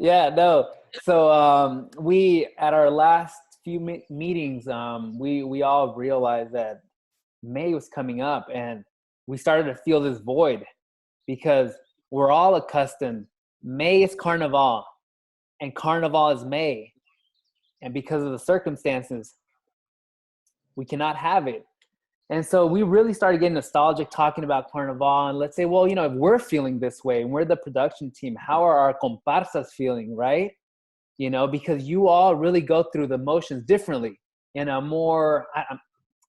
Yeah, no. So we at our last few meetings, we all realized that May was coming up, and we started to feel this void because we're all accustomed. May is Carnival, and Carnival is May, and because of the circumstances, we cannot have it. And so we really started getting nostalgic talking about Carnival. And let's say, well, if we're feeling this way and we're the production team, how are our comparsas feeling, right? Because you all really go through the motions differently in a more,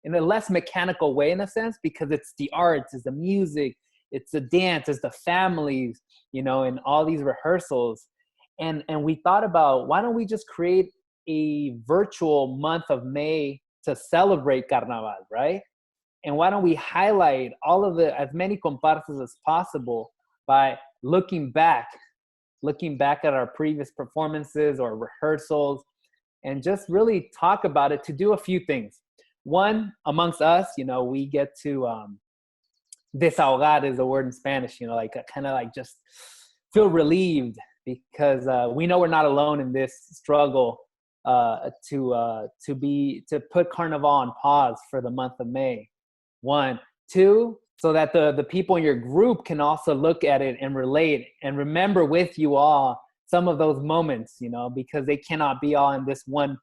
in a less mechanical way in a sense, because it's the arts, it's the music, it's the dance, it's the families, and all these rehearsals. And we thought about, why don't we just create a virtual month of May to celebrate Carnaval, right? And why don't we highlight as many comparsas as possible by looking back at our previous performances or rehearsals, and just really talk about it to do a few things. One, amongst us, we get to desahogar is a word in Spanish, like kind of like just feel relieved because we know we're not alone in this struggle to put Carnival on pause for the month of May. One. Two, so that the people in your group can also look at it and relate and remember with you all some of those moments, because they cannot be all in this one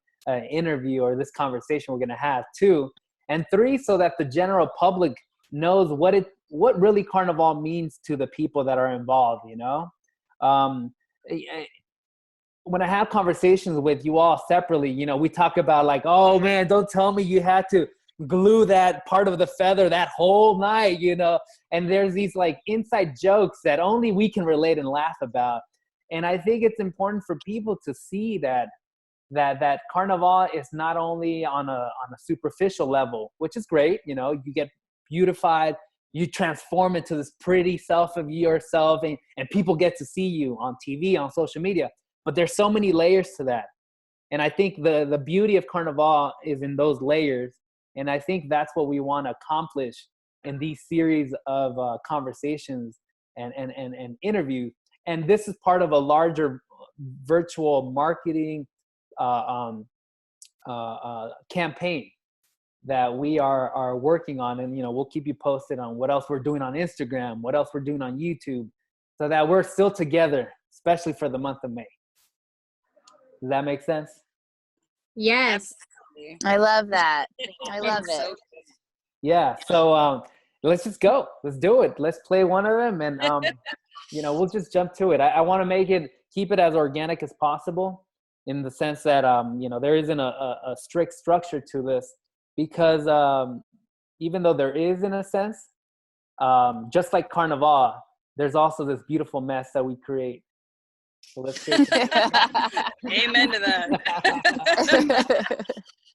interview or this conversation we're going to have. Two. And three, so that the general public knows what really Carnival means to the people that are involved, when I have conversations with you all separately, we talk about like, oh man, don't tell me you had to glue that part of the feather that whole night, and there's these like inside jokes that only we can relate and laugh about. And I think it's important for people to see that Carnival is not only on a superficial level, which is great, you get beautified, you transform into this pretty self of yourself, and people get to see you on TV, on social media, but there's so many layers to that. And I think the beauty of Carnival is in those layers. And I think that's what we want to accomplish in these series of conversations and interviews. And this is part of a larger virtual marketing campaign that we are working on. And, we'll keep you posted on what else we're doing on Instagram, what else we're doing on YouTube, so that we're still together, especially for the month of May. Does that make sense? Yes. I love that. I love it. Yeah. So let's just go. Let's do it. Let's play one of them, and we'll just jump to it. I want to keep it as organic as possible, in the sense that there isn't a strict structure to this, because even though there is, in a sense, just like Carnival, there's also this beautiful mess that we create. So let's get Amen to that.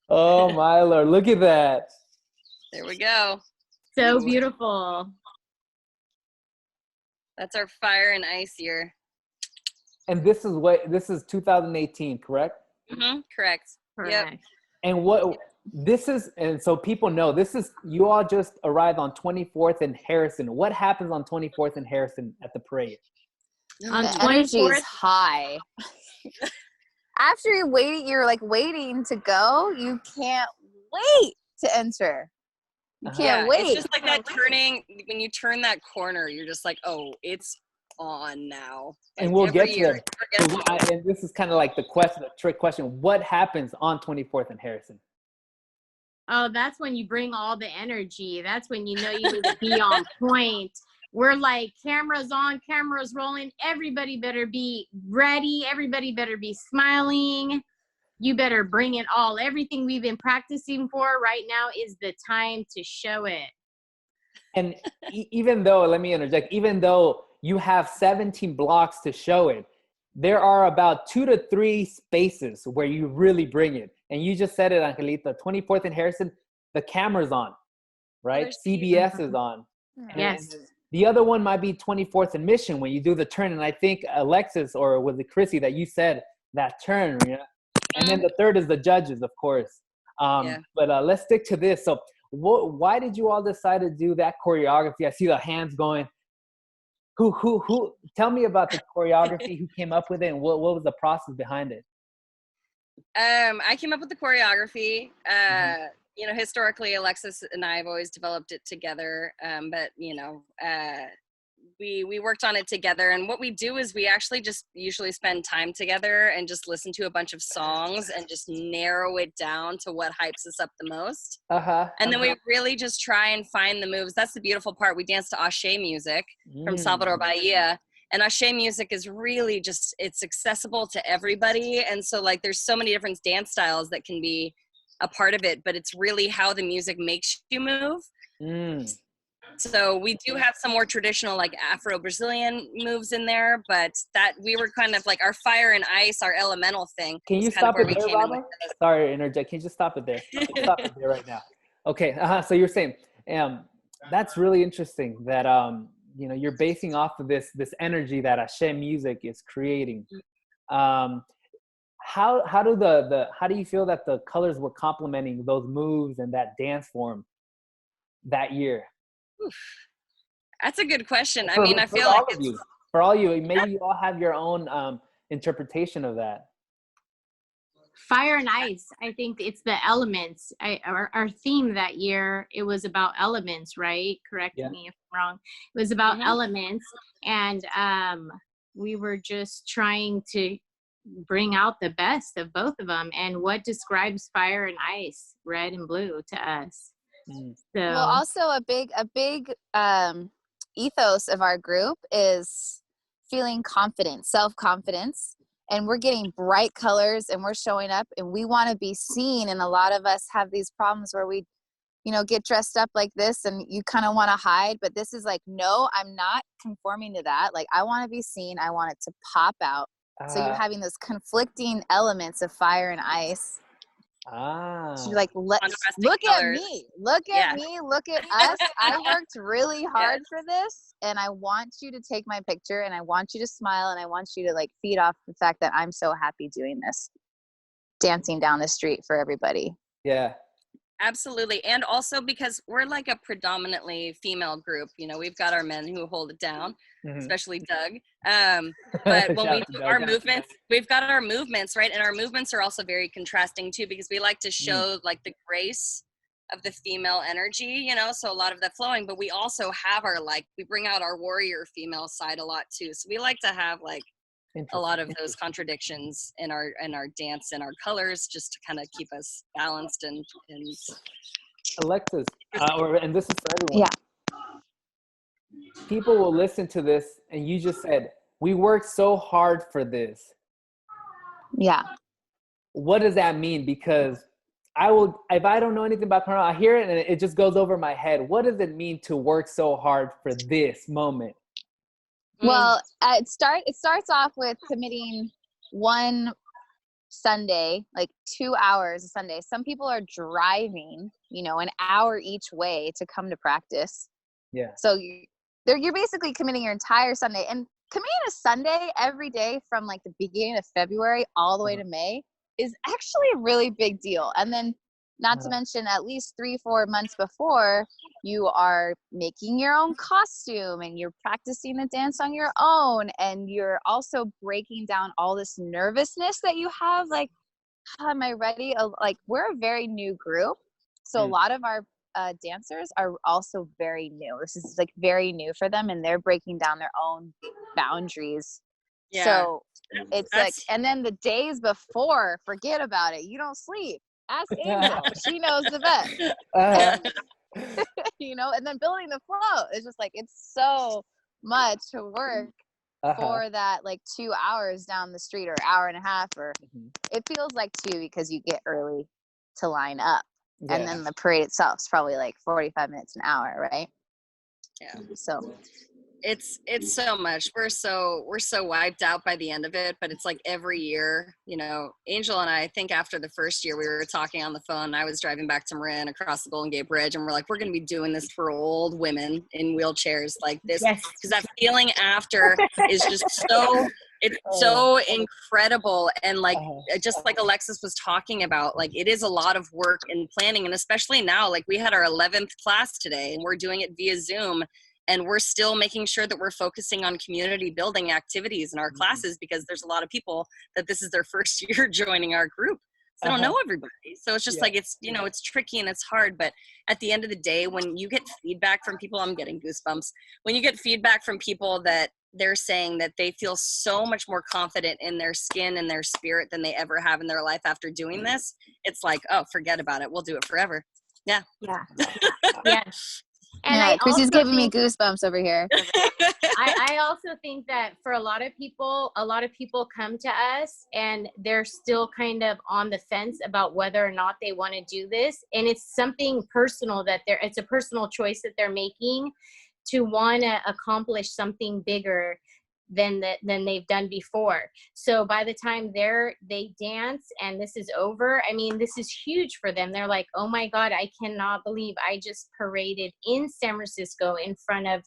Oh my Lord, look at that. There we go. So beautiful. That's our fire and ice year. And this is 2018, correct? Mm-hmm, correct. Yep. And and so people know, you all just arrived on 24th and Harrison. What happens on 24th and Harrison at the parade? On the energy is high. After you're like waiting to go, you can't wait to enter. You can't wait. It's just like that turning, when you turn that corner, you're just like, oh, it's on now. And we'll get to it. And this is kind of like the trick question. What happens on 24th and Harrison? Oh, that's when you bring all the energy. That's when you know you need to be on point. We're like, cameras on, cameras rolling. Everybody better be ready. Everybody better be smiling. You better bring it all. Everything we've been practicing for right now is the time to show it. And even though, let me interject, even though you have 17 blocks to show it, there are about 2 to 3 spaces where you really bring it. And you just said it, Angelita, 24th and Harrison, the camera's on, right? CBS is on. Yes. And the other one might be 24th and Mission when you do the turn. And I think Alexis, or was it Chrissy, that you said that turn, yeah? And then the third is the judges, of course. But let's stick to this. So why did you all decide to do that choreography? I see the hands going. Who? Tell me about the choreography. Who came up with it, and what was the process behind it? I came up with the choreography. Mhm. You know, historically, Alexis and I have always developed it together. But you know, we worked on it together. And what we do is we actually just usually spend time together and just listen to a bunch of songs and just narrow it down to what hypes us up the most. And then we really just try and find the moves. That's the beautiful part. We dance to Ashe music from Salvador Bahia. And Ashe music is really just, it's accessible to everybody. And so like, there's so many different dance styles that can be a part of it, but it's really how the music makes you move. So we do have some more traditional like Afro-Brazilian moves in there, but that we were kind of like our fire and ice, our elemental thing. Can you stop it there, Robert? Sorry to interject. Can you just stop it there? Stop it there right now. Okay. So you're saying, that's really interesting that, you know, you're basing off of this energy that Ashe music is creating. How do you feel that the colors were complementing those moves and that dance form that year? That's a good question. I mean, I feel like it's for all you, maybe you all have your own interpretation of that. Fire and ice. I think it's the elements. Our theme that year, it was about elements, right? Correct me if I'm wrong. It was about elements, and we were just trying to bring out the best of both of them. And what describes fire and ice, red and blue, to us. So. Well, also a big ethos of our group is feeling confident, self-confidence, and we're getting bright colors and we're showing up and we want to be seen. And a lot of us have these problems where we, you know, get dressed up like this and you kind of want to hide, but this is like, no, I'm not conforming to that. Like, I want to be seen. I want it to pop out. So you're having those conflicting elements of fire and ice. So you're like, look at me, look at me, look at us. I worked really hard for this, and I want you to take my picture, and I want you to smile, and I want you to like feed off the fact that I'm so happy doing this, dancing down the street for everybody. Yeah. Absolutely. And also because we're like a predominantly female group, you know, we've got our men who hold it down, especially Doug. But when we do our movements, we've got our movements, right? And our movements are also very contrasting too, because we like to show like the grace of the female energy, you know, so a lot of that flowing, but we also have our, like, we bring out our warrior female side a lot too. So we like to have like a lot of those contradictions in our dance and our colors, just to kind of keep us balanced and Alexis, and this is for everyone. People will listen to this, and you just said we worked so hard for this. Yeah. What does that mean? Because if I don't know anything about Carnival, I hear it and it just goes over my head. What does it mean to work so hard for this moment? Well, it starts off with committing one Sunday, like 2 hours a Sunday. Some people are driving, you know, an hour each way to come to practice. Yeah. So you're basically committing your entire Sunday, and committing a Sunday every day from like the beginning of February all the way to May is actually a really big deal. And then not to mention at least 3-4 months before, you are making your own costume and you're practicing the dance on your own, and you're also breaking down all this nervousness that you have, like, am I ready? Like, we're a very new group, so a lot of our dancers are also very new. This is like very new for them, and they're breaking down their own boundaries. So it's like, and then the days before, forget about it. You don't sleep. Ask Angel. She knows the best. You know, and then building the flow. It's just like, it's so much work for that, like 2 hours down the street, or hour and a half, or it feels like 2 because you get early to line up. And then the parade itself is probably like 45 minutes, an hour, right? Yeah. So it's so much. We're so wiped out by the end of it, but it's like every year, you know, Angel and I think after the first year we were talking on the phone. I was driving back to Marin across the Golden Gate Bridge, and we're like, we're going to be doing this for old women in wheelchairs like this, because that feeling after is just so, it's so incredible. And like, just like Alexis was talking about, like, it is a lot of work and planning. And especially now, like, we had our 11th class today and we're doing it via Zoom. and we're still making sure that we're focusing on community building activities in our classes, because there's a lot of people that this is their first year joining our group. So they don't know everybody. So it's just like, it's, you know, it's tricky and it's hard. But at the end of the day, when you get feedback from people, I'm getting goosebumps. When you get feedback from people that they're saying that they feel so much more confident in their skin and their spirit than they ever have in their life after doing this, it's like, oh, forget about it. We'll do it forever. Yeah. Yeah. Yeah. And yeah, I Chrissy's also giving me think, goosebumps over here. I also think that for a lot of people come to us and they're still kind of on the fence about whether or not they want to do this. And it's something personal that it's a personal choice that they're making to want to accomplish something bigger than they've done before. So by the time they dance and this is over, I mean, this is huge for them. They're like, oh my God, I cannot believe I just paraded in San Francisco in front of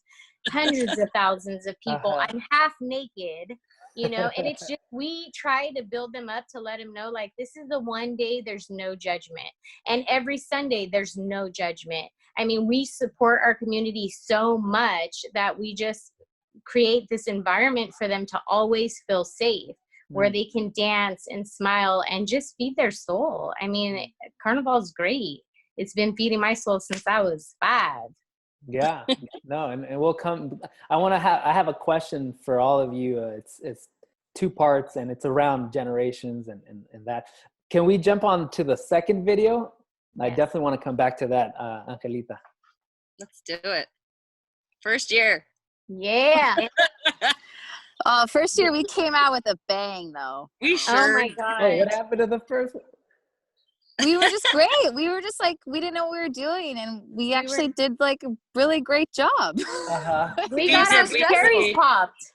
hundreds of thousands of people. I'm half naked, you know, and it's just, we try to build them up to let them know, like, this is the one day there's no judgment. And every Sunday there's no judgment. I mean, we support our community so much that we just create this environment for them to always feel safe, where they can dance and smile and just feed their soul. I mean, Carnival's great. It's been feeding my soul since I was 5. Yeah, no, and we'll come. I have a question for all of you. It's 2 parts, and it's around generations and that. Can we jump on to the second video? I definitely want to come back to that, Angelita. Let's do it. First year. Yeah. First year we came out with a bang though. We Oh sure. my God. Oh, what happened to the first one? We were just great. We were just like, we didn't know what we were doing, and we actually did like a really great job. We got our We cherries popped.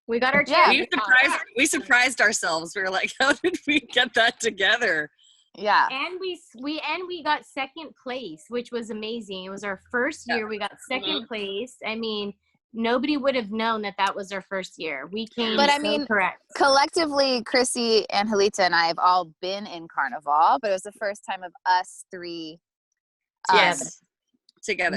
We got our cherries popped. We surprised ourselves. We were like, how did we get that together? Yeah. And we got second place, which was amazing. It was our first year. We got second place. I mean, nobody would have known that was our first year. We came correct. Collectively, Chrissy, Angelita, and I have all been in Carnival, but it was the first time of us 3 together.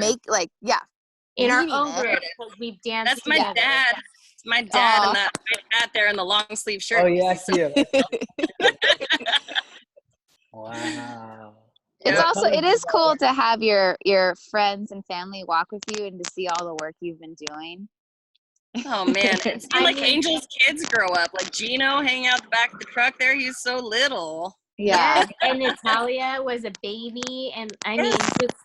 In our own group, because we've danced That's my together. dad. It's my dad and my dad there in the long sleeve shirt. Oh, yeah, I see it. Wow. It is cool to have your friends and family walk with you and to see all the work you've been doing. Oh man, it's like Angel's kids grow up. Like Gino hanging out the back of the truck there, he's so little. Yeah. Yes, and Natalia was a baby, and I mean, just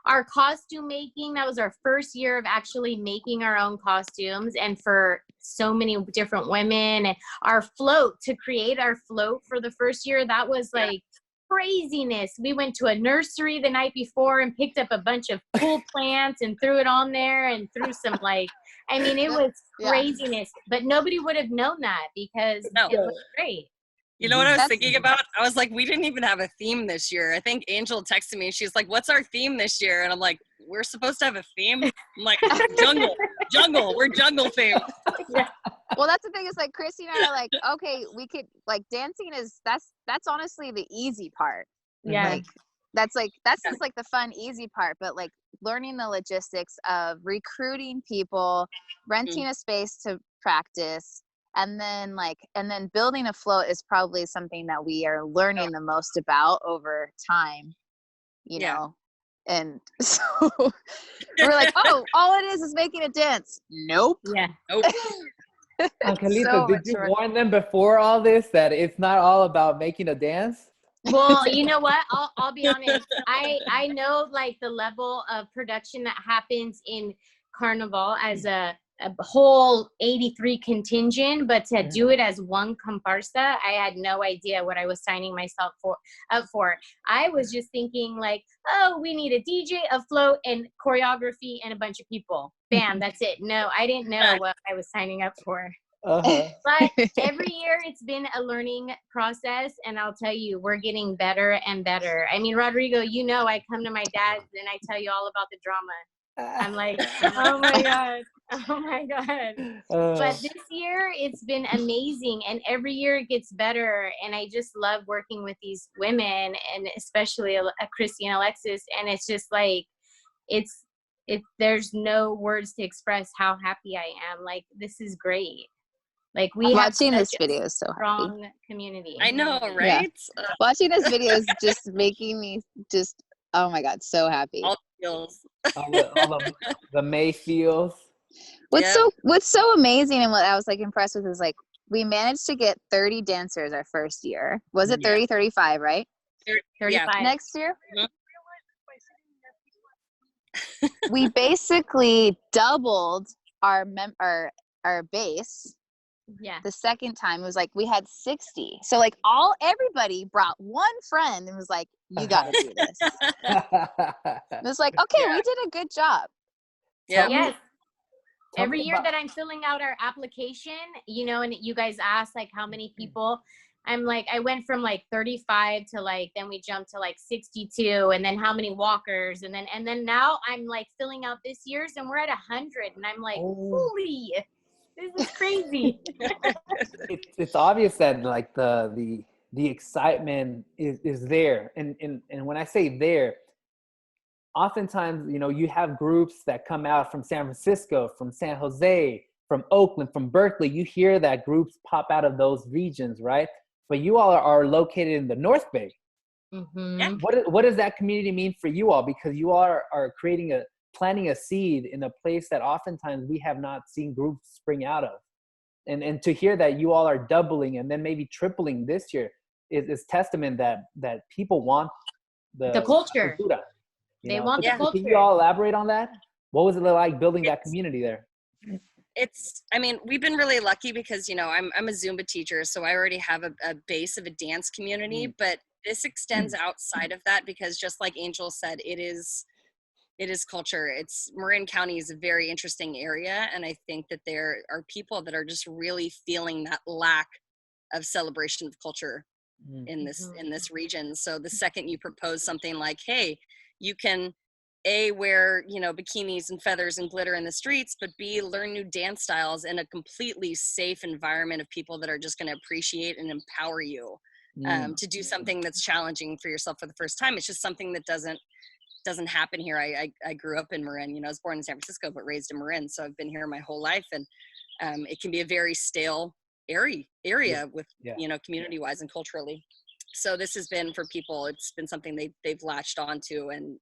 our costume making, that was our first year of actually making our own costumes, and for so many different women, and our float, to create our float for the first year, that was like craziness. We went to a nursery the night before and picked up a bunch of cool plants and threw it on there and threw some it was craziness, but nobody would have known that because it was great. You know what I was thinking about? I was like, we didn't even have a theme this year. I think Angel texted me. She's like, what's our theme this year? And I'm like, we're supposed to have a theme? I'm like, jungle. We're jungle themed. Yeah. Well, that's the thing is like Chrissy and I are like, okay, we could dancing is that's honestly the easy part. Yeah. That's just like the fun, easy part. But like learning the logistics of recruiting people, renting a space to practice, and then building a float is probably something that we are learning the most about over time, you know. And so we're like, oh, all it is making a dance. Nope. Yeah. Nope. Angelita, did you warn them before all this that it's not all about making a dance? Well, you know what? I'll be honest. I know like the level of production that happens in Carnival as a whole 83 contingent, but to do it as one comparsa, I had no idea what I was signing myself up for. I was just thinking like, oh, we need a DJ, a float, and choreography, and a bunch of people. Bam, that's it. No, I didn't know what I was signing up for. But every year it's been a learning process, and I'll tell you, we're getting better and better. I mean, Rodrigo, I come to my dad's and I tell you all about the drama. I'm like, oh my God. But this year it's been amazing, and every year it gets better, and I just love working with these women, and especially Christy and Alexis, and it's just like, it's there's no words to express how happy I am. Like, this is great. Like, we have Watching this such video is so happy. strong community. I know, right? Watching this video is just making me just, oh my God, so happy. All feels. all the May feels. What's so amazing and what I was like impressed with is like we managed to get 30 dancers our first year. Was it 30, 35, right? 35. Next year? Mhm. We basically doubled our base. Yeah. The second time it was like we had 60. So like everybody brought one friend and was like, you gotta do this. It was like, okay, we did a good job. Yeah. Yes. Tell Every me year about- that I'm filling out our application, you know, and you guys ask like how many people, I'm like, I went from like 35 to like, then we jumped to like 62, and then how many walkers, and then now I'm like filling out this year's and we're at 100, and I'm like, holy, this is crazy. it's obvious that like the excitement is there, and when I say there, oftentimes, you know, you have groups that come out from San Francisco, from San Jose, from Oakland, from Berkeley. You hear that groups pop out of those regions, right? But you all are located in the North Bay. Mm-hmm. What does that community mean for you all? Because you all are planting a seed in a place that oftentimes we have not seen groups spring out of. And to hear that you all are doubling and then maybe tripling this year is testament that people want The culture. cultura, They want the culture. Can you all elaborate on that? What was it like building that community there? I mean, we've been really lucky because, you know, I'm a Zumba teacher, so I already have a base of a dance community, but this extends outside of that because just like Angel said, it is culture. Marin County is a very interesting area, and I think that there are people that are just really feeling that lack of celebration of culture in this region. So the second you propose something like, hey, you can wear, you know, bikinis and feathers and glitter in the streets, but B, learn new dance styles in a completely safe environment of people that are just going to appreciate and empower you to do something that's challenging for yourself for the first time. It's just something that doesn't happen here. I grew up in Marin, you know, I was born in San Francisco, but raised in Marin. So I've been here my whole life, and it can be a very stale area with, you know, community wise and culturally. So this has been for people, it's been something they've latched onto and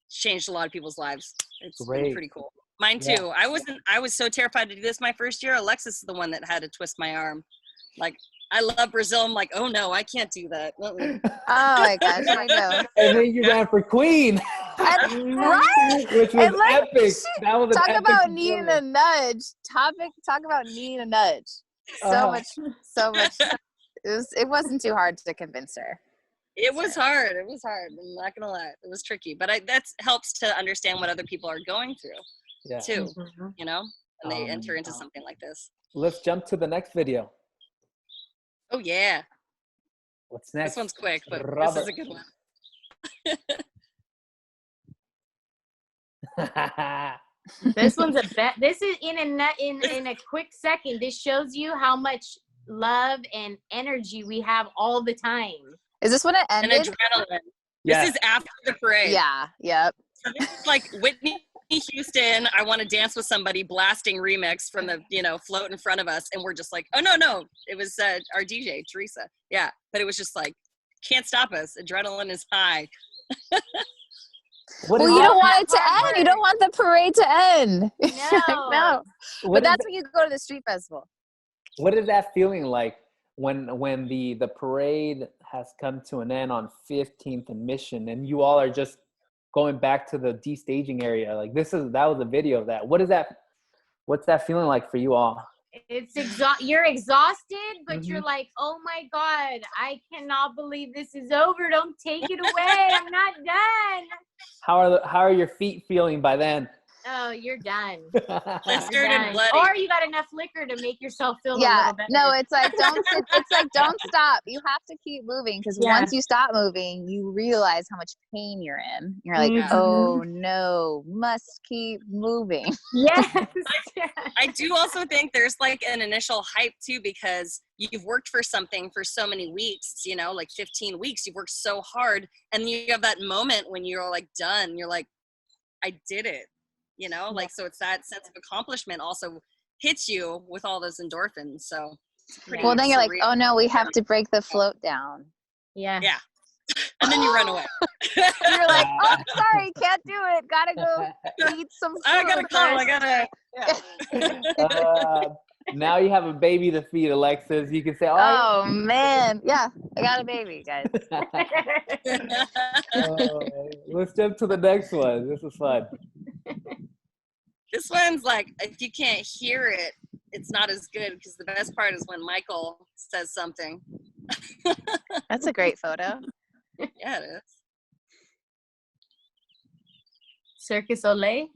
changed a lot of people's lives. It's been pretty cool. Mine too. I was so terrified to do this my first year. Alexis is the one that had to twist my arm. Like, I love Brazil. I'm like, oh no, I can't do that. Oh my gosh, I know. And then you ran for queen. Right? Which was epic. That was talk an about epic needing a nudge. Talk about needing a nudge. So much. It wasn't too hard to convince her. It was hard. I'm not gonna lie. It was tricky, but that helps to understand what other people are going through too. You know, when they enter into something like this. Let's jump to the next video. Oh yeah. What's next? This one's quick, but Robert. this is a good one. This one's this is in a quick second. This shows you how much love and energy we have all the time. Is this when it ended? And adrenaline. This is after the parade. Yeah. Yep. So this is like Whitney Houston, I Want to Dance with Somebody blasting remix from the, you know, float in front of us, and we're just like, oh no, it was our DJ Teresa. Yeah, but it was just like, can't stop us. Adrenaline is high. Well, you don't want it to end. You don't want the parade to end. No. But that's when you go to the street festival. What is that feeling like when the parade has come to an end on 15th and Mission, and you all are just going back to the destaging area? Like that was a video of that. What's that feeling like for you all? It's you're exhausted, but you're like, oh my God, I cannot believe this is over. Don't take it away. I'm not done. How are your feet feeling by then? Oh, you're done. Blistered and bloody. Or you got enough liquor to make yourself feel a little better. No, it's like don't stop. You have to keep moving, because once you stop moving, you realize how much pain you're in. You're like, oh no, must keep moving. Yes. I do also think there's like an initial hype too, because you've worked for something for so many weeks, you know, like 15 weeks, you've worked so hard, and you have that moment when you're like done, you're like, I did it. you know, like, so it's that sense of accomplishment also hits you with all those endorphins. So it's pretty Well, then you're like, surreal. oh no, we have to break the float down. Yeah. Yeah. And then you run away. You're like, oh, sorry, can't do it. Gotta go eat some food. I gotta go. I first." gotta. Now you have a baby to feed, Alexis. You can say, Oh man, yeah, I got a baby, guys. Let's jump to the next one. This is fun. This one's like, if you can't hear it, it's not as good, because the best part is when Michael says something. That's a great photo. Yeah, it is. Circus Olay.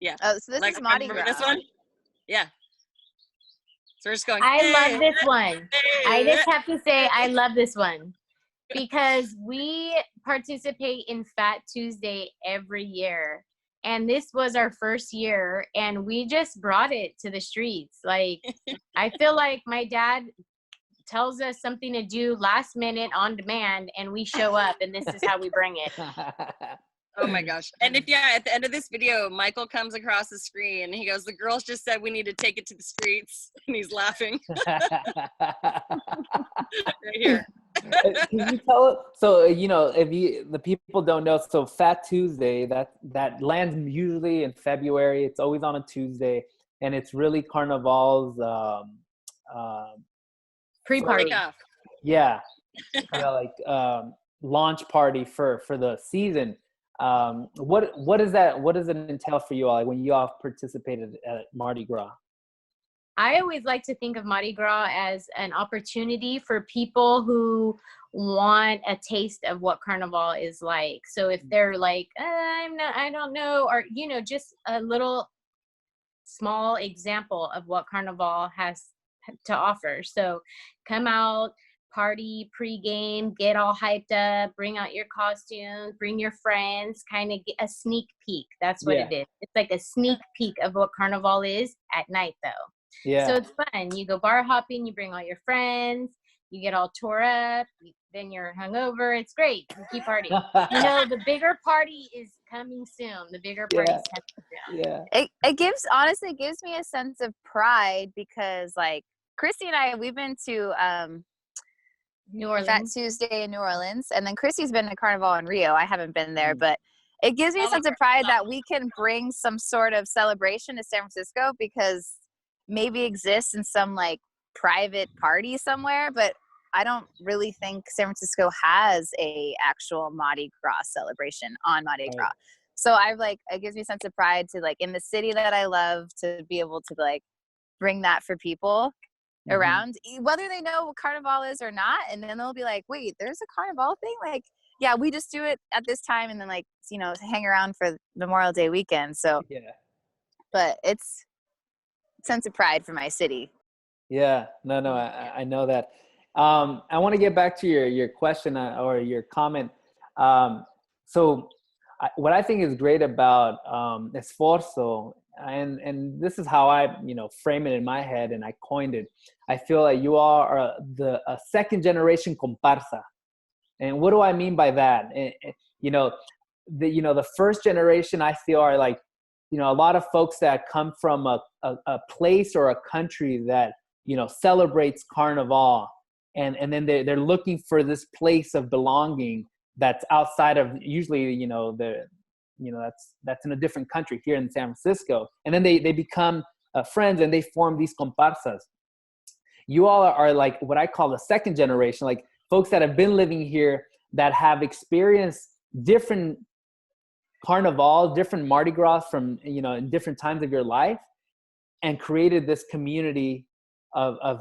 Yeah. Oh, so this Like, is Mardi remember Gras. this one? Yeah. So we're just going. I hey, love this one. I hey, just have to say I love this one because we participate in Fat Tuesday every year. And this was our first year, and we just brought it to the streets. Like, I feel like my dad tells us something to do last minute on demand, and we show up, and this is how we bring it. Oh my gosh. And if, yeah, at the end of this video, Michael comes across the screen and he goes, the girls just said we need to take it to the streets. And he's laughing right here. Can you tell us? So if the people don't know, so Fat Tuesday that lands usually in February. It's always on a Tuesday, and it's really Carnival's Pre-party. yeah, like launch party for the season. What is that? What does it entail for you all, like, when you all participated at Mardi Gras? I always like to think of Mardi Gras as an opportunity for people who want a taste of what Carnival is like. So if they're like, I don't know, or, just a little small example of what Carnival has to offer. So come out, party, pregame, get all hyped up, bring out your costumes, bring your friends, kind of get a sneak peek. That's what it is. It's like a sneak peek of what Carnival is at night, though. Yeah. So it's fun. You go bar hopping, you bring all your friends, you get all tore up, then you're hungover. It's great. You keep partying. The bigger party is coming soon. The bigger party is coming soon. Yeah. It gives me a sense of pride because, like, Chrissy and I, we've been to New Orleans. Fat Tuesday in New Orleans, and then Chrissy's been to Carnival in Rio. I haven't been there, but it gives me a sense of pride that we can bring some sort of celebration to San Francisco, because maybe exists in some like private party somewhere, but I don't really think San Francisco has a actual Mardi Gras celebration on Mardi Gras. So it gives me a sense of pride to, like, in the city that I love, to be able to, like, bring that for people around, whether they know what Carnival is or not. And then they'll be like, wait, there's a Carnival thing? Like, yeah, we just do it at this time, and then, like, hang around for Memorial Day weekend. So, but it's sense of pride for my city. Yeah, no, I know that. I want to get back to your question or your comment. So what I think is great about Esforzo, and this is how I frame it in my head, and I coined it. I feel like you all are a second generation comparsa. And what do I mean by that? The first generation, I feel, are like, a lot of folks that come from a place or a country that, celebrates Carnival. And then they're looking for this place of belonging that's outside of, usually, that's in a different country, here in San Francisco. And then they become friends, and they form these comparsas. You all are like what I call the second generation, like folks that have been living here, that have experienced different Carnival, different Mardi Gras from, in different times of your life, and created this community of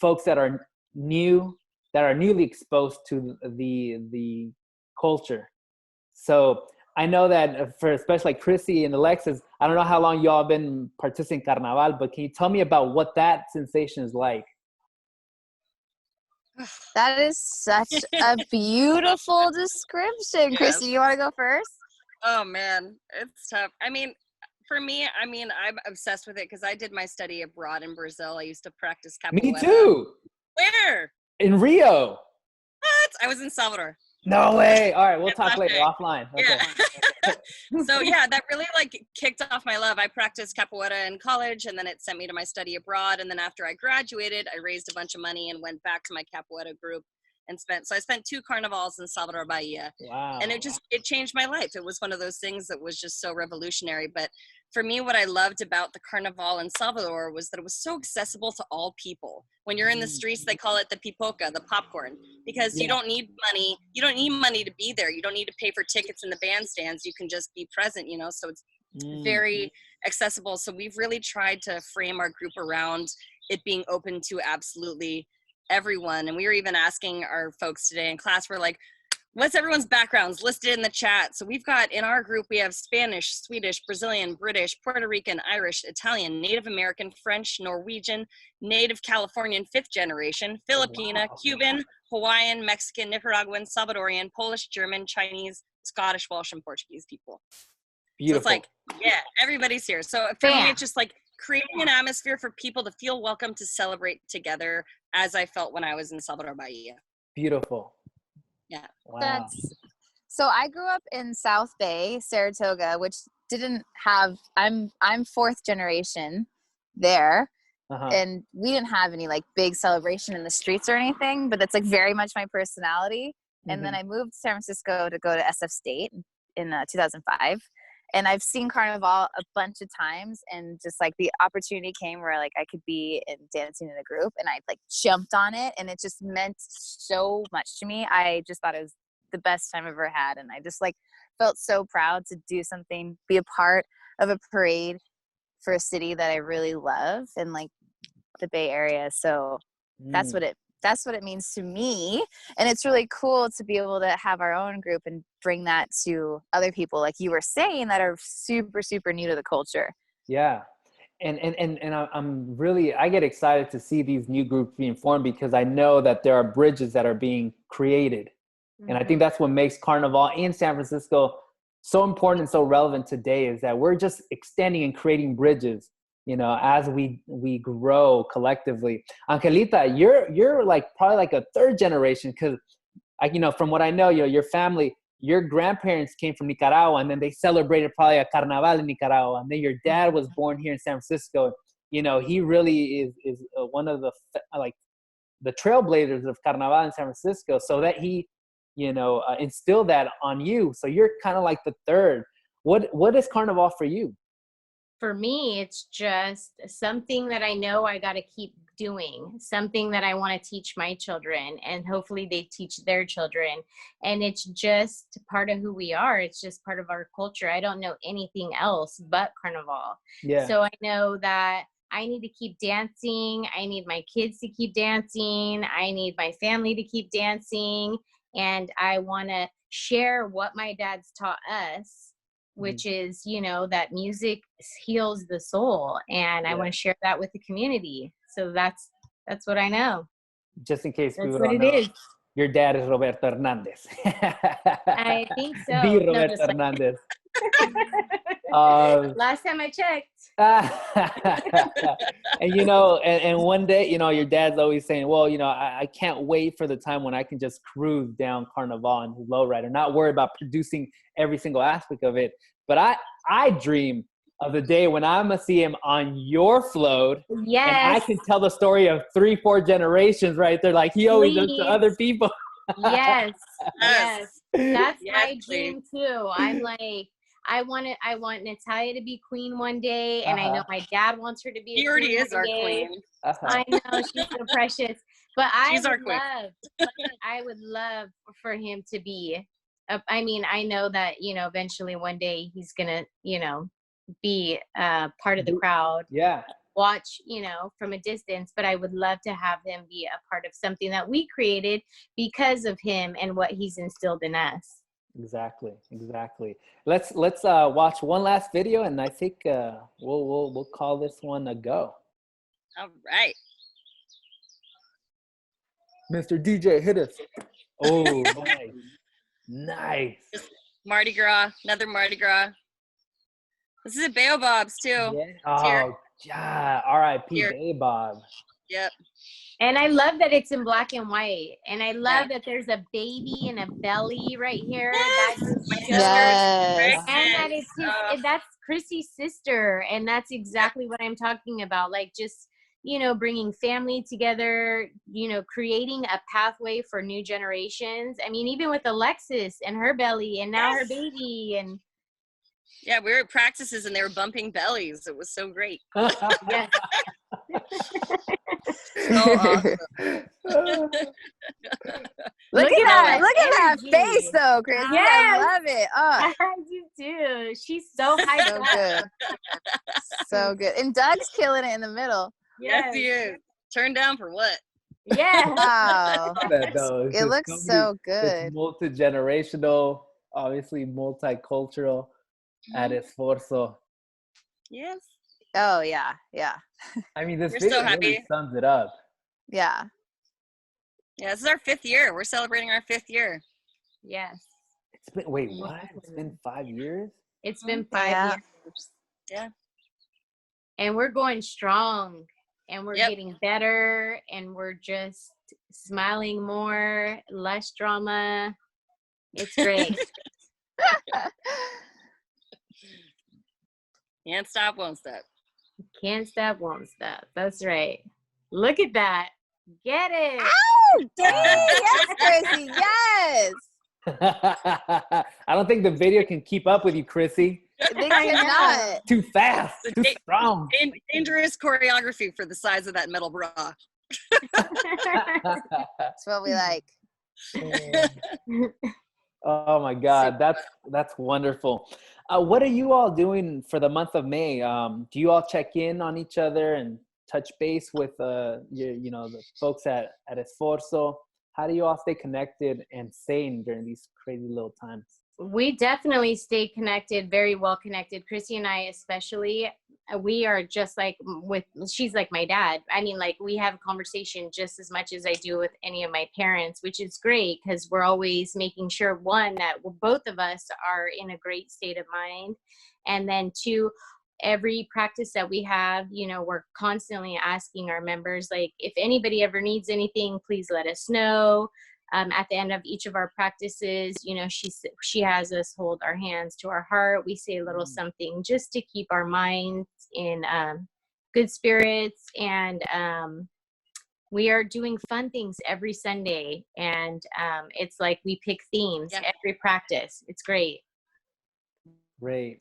folks that are newly exposed to the culture. So I know that for especially Chrissy and Alexis, I don't know how long y'all been participating in Carnaval, but can you tell me about what that sensation is like? That is such a beautiful description. Chrissy, you want to go first? Oh man, it's tough. I mean, for me, I'm obsessed with it because I did my study abroad in Brazil. I used to practice capoeira. Me too. Where? In Rio. What? I was in Salvador. No way. All right, we'll It's talk later Sunday. offline. Okay. Yeah. So yeah, that really like kicked off my love. I practiced capoeira in college, and then it sent me to my study abroad. And then after I graduated, I raised a bunch of money and went back to my capoeira group and I spent 2 carnivals in Salvador Bahia. Wow. And it changed my life. It was one of those things that was just so revolutionary. But for me, what I loved about the carnival in Salvador was that it was so accessible to all people. When you're in the streets, they call it the pipoca, the popcorn, because you don't need money. You don't need money to be there. You don't need to pay for tickets in the bandstands. You can just be present, you know, so it's very accessible. So we've really tried to frame our group around it being open to absolutely everyone. And we were even asking our folks today in class, we're like, what's everyone's backgrounds listed in the chat? So we've got in our group, we have Spanish, Swedish, Brazilian, British, Puerto Rican, Irish, Italian, Native American, French, Norwegian, Native Californian, 5th generation, Filipina, Cuban, Hawaiian, Mexican, Nicaraguan, Salvadorian, Polish, German, Chinese, Scottish, Welsh, and Portuguese people. Beautiful. So it's like, yeah, everybody's here. So for me, it's just like creating an atmosphere for people to feel welcome to celebrate together, as I felt when I was in Salvador Bahia. Beautiful. Yeah. Wow. So I grew up in South Bay, Saratoga, which didn't have, I'm 4th generation there. And we didn't have any like big celebration in the streets or anything, but that's like very much my personality. And then I moved to San Francisco to go to SF State in 2005. And I've seen Carnival a bunch of times, and just like the opportunity came where like I could be dancing in a group, and I like jumped on it, and it just meant so much to me. I just thought it was the best time I've ever had, and I just like felt so proud to do something, be a part of a parade for a city that I really love, and like the Bay Area. So that's what it means to me. And it's really cool to be able to have our own group and bring that to other people, like you were saying, that are super, super new to the culture. Yeah. And I'm really, I get excited to see these new groups being formed, because I know that there are bridges that are being created. And I think that's what makes Carnival in San Francisco so important and so relevant today, is that we're just extending and creating bridges, you know, as we grow collectively. Angelita, you're like probably like a 3rd generation, because like, you know, from what I know, you know, your family, your grandparents came from Nicaragua, and then they celebrated probably a carnaval in Nicaragua, and then your dad was born here in San Francisco. You know, he really is one of the like the trailblazers of carnaval in San Francisco, so that he, you know, instilled that on you. So you're kind of like the 3rd. What is carnival for you? For me, it's just something that I know I got to keep doing, something that I want to teach my children, and hopefully they teach their children. And it's just part of who we are. It's just part of our culture. I don't know anything else but Carnival. Yeah. So I know that I need to keep dancing. I need my kids to keep dancing. I need my family to keep dancing. And I want to share what my dad's taught us, which is, you know, that music heals the soul, and I want to share that with the community. So that's what I know. Just in case that's people what don't it know, is. your dad is Roberto Hernandez. I think so. The Roberto Hernandez. Last time I checked. And you know, and one day, you know, your dad's always saying, well, you know, I can't wait for the time when I can just cruise down Carnival and lowrider, not worry about producing every single aspect of it. But I dream of the day when I'm gonna see him on your float. Yes. And I can tell the story of 3-4 generations right there, like he always does to other people. Yes. Yes. That's my please. dream too. I'm like, I want Natalia to be queen one day, and I know my dad wants her to be. She already is our queen. I know, she's so precious. But she's our queen. I would love for him to be. I mean, I know that, you know, eventually one day he's gonna, you know, be part of the crowd. Yeah. Watch, you know, from a distance, but I would love to have him be a part of something that we created because of him and what he's instilled in us. Exactly. Let's watch one last video, and I think we'll call this one a go. All right. Mr. DJ, hit us. Oh, nice. Mardi Gras, another Mardi Gras. This is a Baobabs too. Yeah. Oh, yeah. R.I.P. Baobab. Yep. And I love that it's in black and white. And I love that there's a baby and a belly right here. That Yes. just My shows. Yes. And that it's that's Chrissy's sister. And that's exactly what I'm talking about. Like just, bringing family together, creating a pathway for new generations. I mean, even with Alexis and her belly and now her baby and. Yeah, we were at practices and they were bumping bellies. It was so great. Yes. So awesome. Look at that! Look at that energy. face, though, Chrissy. Yes. I love it. Oh, I do too. She's so hyped so up. good, so good. And Doug's killing it in the middle. Yes, he is. Turned down for what? Yeah. Wow, That, though. It's it just looks so good. It's multi-generational, obviously multicultural at Esforzo. Yes. Oh yeah, yeah, I mean, this We're video so happy. really sums it up. yeah. Yeah, this is our 5th year. We're celebrating our 5th year. Yes. It's been what? It's been 5 years. It's been 5 Yeah. years. Yeah. And we're going strong and we're Yep. getting better and we're just smiling more, less drama. It's great. Can't stop, won't stop. Can't stop, won't stop. That's right. Look at that. Get it. Oh, dang! Yes, Chrissy. Yes. I don't think the video can keep up with you, Chrissy. They cannot. Too fast, too strong. Dangerous choreography for the size of that metal bra. That's what we like. Oh my God, that's wonderful. What are you all doing for the month of May? Do you all check in on each other and touch base with the folks at Esforzo? How do you all stay connected and sane during these crazy little times? We definitely stay connected, very well connected. Chrissy and I especially, we are just like she's like my dad. I mean, like we have a conversation just as much as I do with any of my parents, which is great because we're always making sure, one, that both of us are in a great state of mind. And then two, every practice that we have, we're constantly asking our members, like, if anybody ever needs anything, please let us know. At the end of each of our practices, she has us hold our hands to our heart. We say a little something just to keep our minds in good spirits. And we are doing fun things every Sunday. And it's like we pick themes every practice. It's great. Great.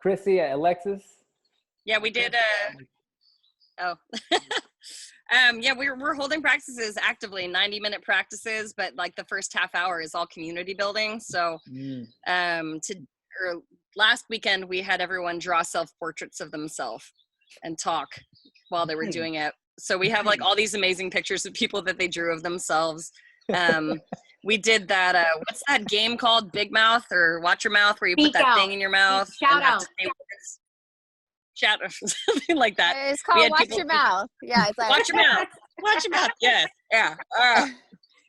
Chrissy, Alexis? Yeah, we did. Yeah, we're holding practices actively, 90-minute practices, but like the first half hour is all community building. So last weekend we had everyone draw self-portraits of themselves and talk while they were doing it. So we have like all these amazing pictures of people that they drew of themselves. We did that, what's that game called? Big Mouth or Watch Your Mouth, where you put that thing in your mouth. Shout out. Chat or something like that. It's called Watch Your Mouth. Yeah, it's like Watch Your Mouth. Watch Your Mouth. Yes. Yeah.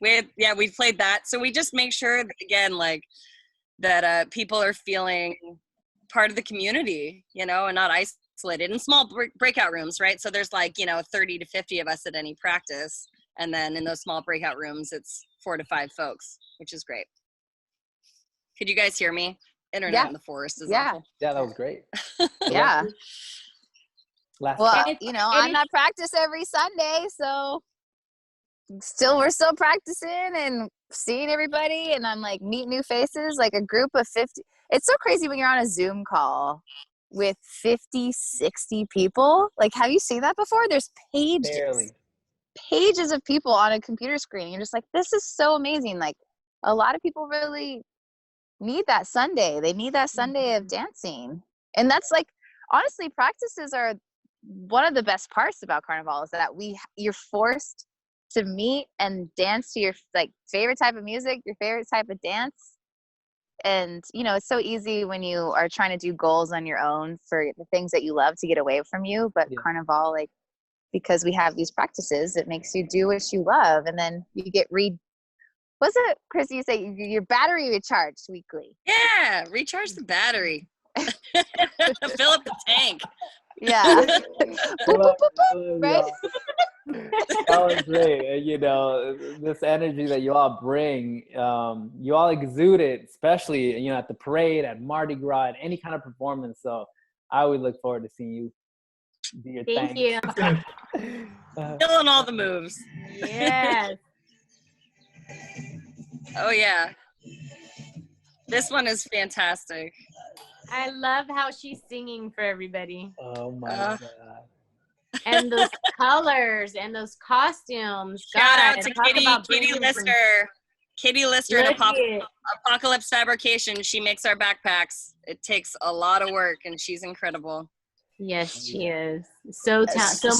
We played that. So we just make sure that, again, like that people are feeling part of the community, and not isolated in small breakout rooms, right? So there's like 30 to 50 of us at any practice, and then in those small breakout rooms it's 4 to 5 folks, which is great. Could you guys hear me? Internet in the forest is awful. Yeah, that was great. yeah. Last I'm not practice every Sunday, so we're still practicing and seeing everybody, and I'm like meet new faces, like a group of 50. It's so crazy when you're on a Zoom call with 50, 60 people. Like, have you seen that before? There's pages of people on a computer screen. You're just like, this is so amazing. Like, a lot of people really need that Sunday. They need that Sunday of dancing. And that's like, honestly, practices are one of the best parts about Carnival, is that you're forced to meet and dance to your like favorite type of music, your favorite type of dance. And it's so easy when you are trying to do goals on your own for the things that you love to get away from you. But Carnival, like, because we have these practices, it makes you do what you love, and then you get what's it, Chris, you say your battery recharged weekly? Yeah, recharge the battery. Fill up the tank. Yeah. Boop, boop, boop, boop, right? That was great. You know, this energy that you all bring, you all exude it, especially, you know, at the parade, at Mardi Gras, at any kind of performance. So I would look forward to seeing you do your Thank thing. you. Killing all the moves. Yes. Oh yeah. This one is fantastic. I love how she's singing for everybody. Oh my Uh, God. And those colors and those costumes. Shout God, out to talk Kitty about Kitty bringing some- Lister. Kitty Lister and Look it. Apocalypse Fabrication. She makes our backpacks. It takes a lot of work, and she's incredible. Yes, she is. So much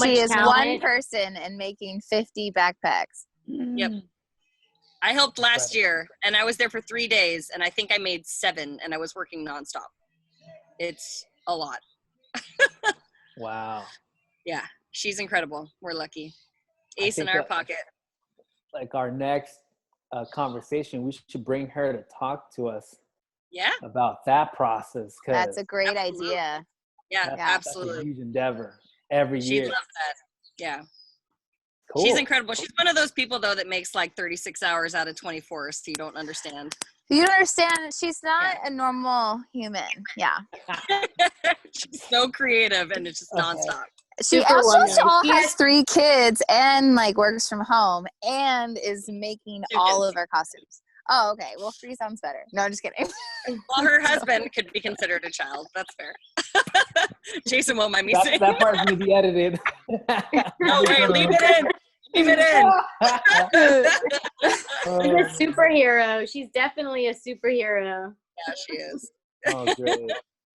She is one talent. person and making 50 backpacks. Yep. I helped last year, and I was there for 3 days, and I think I made 7, and I was working nonstop. It's a lot. Wow. Yeah, she's incredible. We're lucky. I Ace in think our that- pocket. Like our next conversation, we should bring her to talk to us Yeah, about that process. 'Cause That's a great Absolutely. idea. yeah, that's a absolutely. huge endeavor every She'd year. love that. Yeah. Cool. She's incredible. She's one of those people, though, that makes like 36 hours out of 24, so you don't understand. You don't understand. She's not a normal human. Yeah. She's so creative, and it's just nonstop. She Superwoman. also has 3 kids and like works from home and is making 2 all kids. of our costumes. Oh, okay. Well, 3 sounds better. No, I'm just kidding. Well, her husband could be considered a child. That's fair. Jason won't mind me saying. That part's gonna be edited. No way, leave it in. Leave it in. She's a superhero. She's definitely a superhero. Yeah, she is. Oh, great.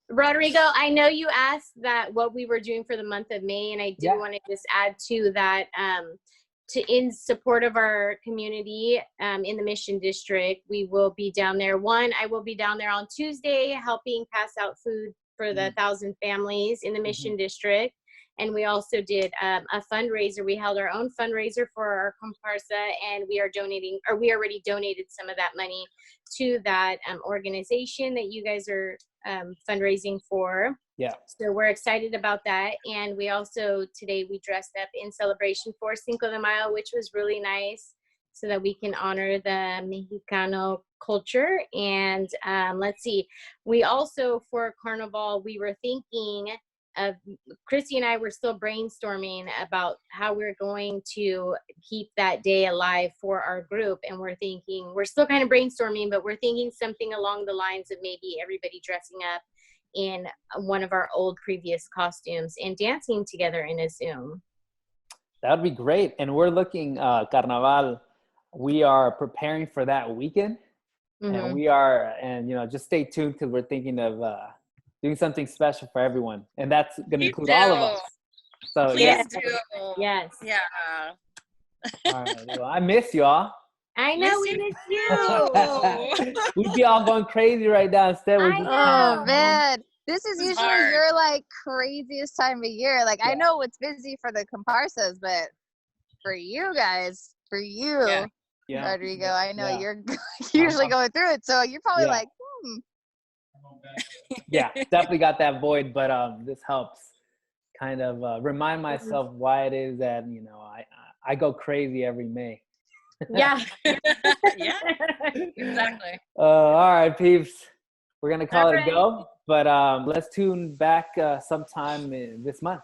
Rodrigo, I know you asked that what we were doing for the month of May, and I do Yeah. want to just add to that, in support of our community in the Mission District, we will be down there. I will be down there on Tuesday helping pass out food for the 1,000 families in the Mission District. And we also did a fundraiser. We held our own fundraiser for our comparsa, and we already donated some of that money to that organization that you guys are fundraising for. Yeah. So we're excited about that. And we also, today we dressed up in celebration for Cinco de Mayo, which was really nice, so that we can honor the Mexicano culture. And let's see, we also, for Carnival, we were thinking of, Christy and I were still brainstorming about how we're going to keep that day alive for our group. And we're still kind of brainstorming, but we're thinking something along the lines of maybe everybody dressing up in one of our old previous costumes and dancing together in a Zoom. That would be great. And we're looking, Carnaval, we are preparing for that weekend. And you know, just stay tuned, because we're thinking of doing something special for everyone. And that's going to include all of us. So Please do. Yes. Yeah. All right. Well, I miss y'all. I know, we miss you. We'd be all going crazy right now. Instead, we're just Oh, man. This is usually hard. your like craziest time of year. Like, I know it's busy for the comparsas, but for you guys, Yeah. Rodrigo, I know you're usually going through it. So you're probably like, Yeah, definitely got that void, but this helps kind of remind myself why it is that, you know, I go crazy every May. Yeah. Yeah, exactly. All right, peeps, we're gonna call All it a right. go, but let's tune back sometime this month.